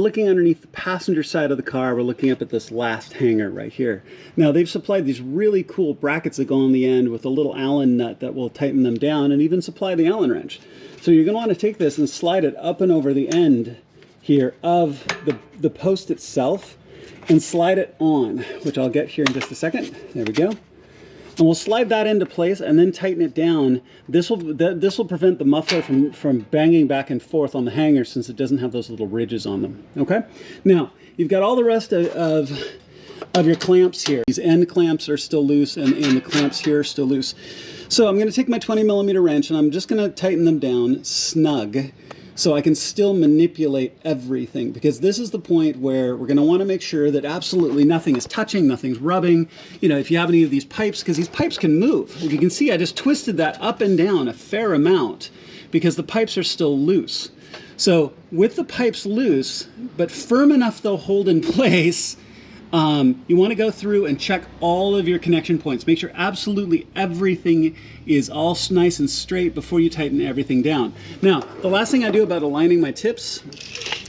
looking underneath the passenger side of the car. We're looking up at this last hanger right here. Now they've supplied these really cool brackets that go on the end with a little Allen nut that will tighten them down, and even supply the Allen wrench. So you're going to want to take this and slide it up and over the end here of the post itself and slide it on, which I'll get here in just a second. There we go. And we'll slide that into place and then tighten it down. This will prevent the muffler from banging back and forth on the hanger, since it doesn't have those little ridges on them. Okay? Now, you've got all the rest of your clamps here. These end clamps are still loose, and the clamps here are still loose. So I'm going to take my 20mm wrench and I'm just going to tighten them down snug, so I can still manipulate everything, because this is the point where we're going to want to make sure that absolutely nothing is touching, nothing's rubbing. You know, if you have any of these pipes, because these pipes can move. If you can see, I just twisted that up and down a fair amount because the pipes are still loose. So with the pipes loose, but firm enough they'll hold in place, you want to go through and check all of your connection points. Make sure absolutely everything is all nice and straight before you tighten everything down. Now, the last thing I do about aligning my tips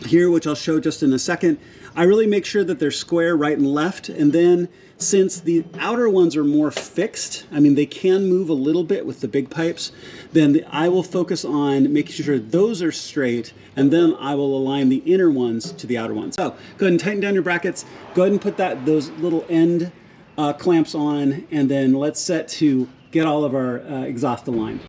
here, which I'll show just in a second, I really make sure that they're square right and left. And then, since the outer ones are more fixed, I mean, they can move a little bit with the big pipes, then I will focus on making sure those are straight, and then I will align the inner ones to the outer ones. So go ahead and tighten down your brackets. Go ahead and put those little end clamps on, and then let's set to get all of our exhaust aligned.